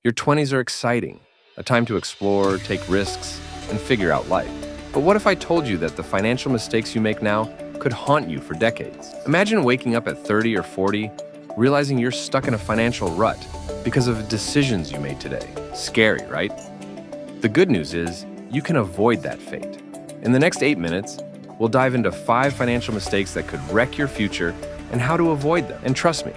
Your 20s are exciting, a time to explore, take risks, and figure out life. But what if I told you that the financial mistakes you make now could haunt you for decades? Imagine waking up at 30 or 40, realizing you're stuck in a financial rut because of decisions you made today. Scary, right? The good news is, you can avoid that fate. In the next 8 minutes, we'll dive into 5 financial mistakes that could wreck your future and how to avoid them. And trust me,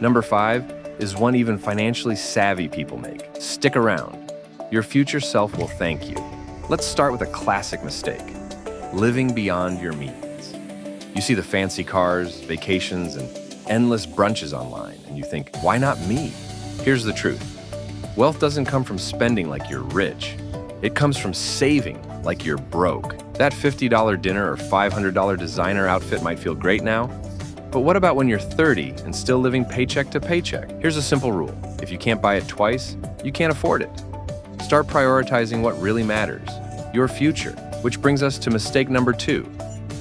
number 5 is one even financially savvy people make. Stick around. Your future self will thank you. Let's start with a classic mistake: living beyond your means. You see the fancy cars, vacations, and endless brunches online, and you think, why not me? Here's the truth. Wealth doesn't come from spending like you're rich. It comes from saving like you're broke. That $50 dinner or $500 designer outfit might feel great now, but what about when you're 30 and still living paycheck to paycheck? Here's a simple rule. If you can't buy it twice, you can't afford it. Start prioritizing what really matters, your future, which brings us to mistake number 2,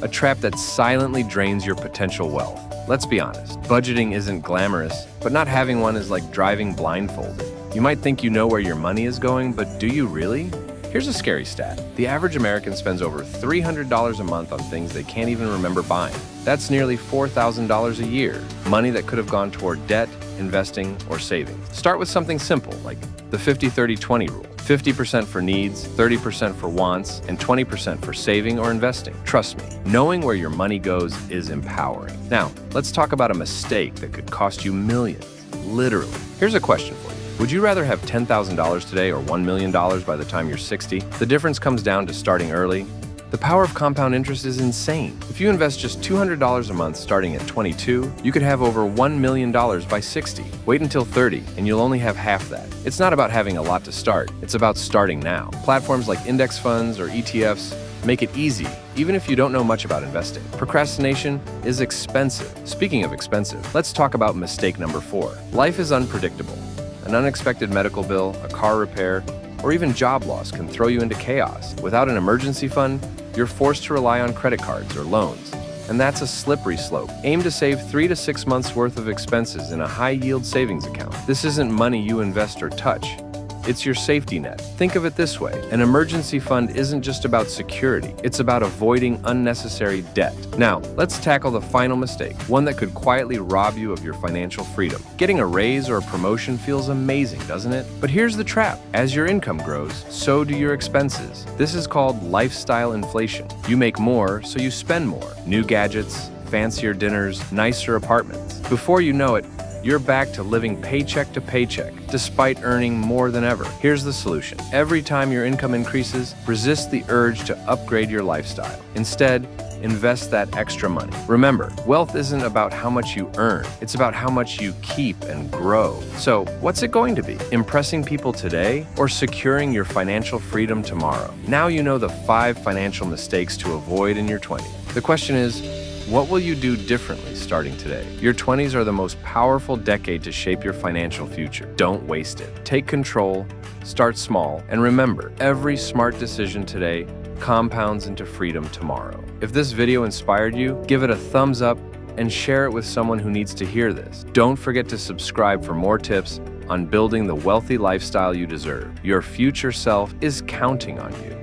a trap that silently drains your potential wealth. Let's be honest, budgeting isn't glamorous, but not having one is like driving blindfolded. You might think you know where your money is going, but do you really? Here's a scary stat. The average American spends over $300 a month on things they can't even remember buying. That's nearly $4,000 a year, money that could have gone toward debt, investing, or savings. Start with something simple, like the 50-30-20 rule. 50% for needs, 30% for wants, and 20% for saving or investing. Trust me, knowing where your money goes is empowering. Now, let's talk about a mistake that could cost you millions, literally. Here's a question for you. Would you rather have $10,000 today or $1 million by the time you're 60? The difference comes down to starting early. The power of compound interest is insane. If you invest just $200 a month starting at 22, you could have over $1 million by 60. Wait until 30, and you'll only have half that. It's not about having a lot to start. It's about starting now. Platforms like index funds or ETFs make it easy, even if you don't know much about investing. Procrastination is expensive. Speaking of expensive, let's talk about mistake number 4. Life is unpredictable. An unexpected medical bill, a car repair, or even job loss can throw you into chaos. Without an emergency fund, you're forced to rely on credit cards or loans, and that's a slippery slope. Aim to save 3 to 6 months worth of expenses in a high-yield savings account. This isn't money you invest or touch. It's your safety net. Think of it this way. An emergency fund isn't just about security. It's about avoiding unnecessary debt. Now, let's tackle the final mistake, one that could quietly rob you of your financial freedom. Getting a raise or a promotion feels amazing, doesn't it? But here's the trap. As your income grows, so do your expenses. This is called lifestyle inflation. You make more, so you spend more. New gadgets, fancier dinners, nicer apartments. Before you know it, you're back to living paycheck to paycheck, despite earning more than ever. Here's the solution. Every time your income increases, resist the urge to upgrade your lifestyle. Instead, invest that extra money. Remember, wealth isn't about how much you earn. It's about how much you keep and grow. So, what's it going to be? Impressing people today or securing your financial freedom tomorrow? Now you know the 5 financial mistakes to avoid in your 20s. The question is, what will you do differently starting today? Your 20s are the most powerful decade to shape your financial future. Don't waste it. Take control, start small, and remember, every smart decision today compounds into freedom tomorrow. If this video inspired you, give it a thumbs up and share it with someone who needs to hear this. Don't forget to subscribe for more tips on building the wealthy lifestyle you deserve. Your future self is counting on you.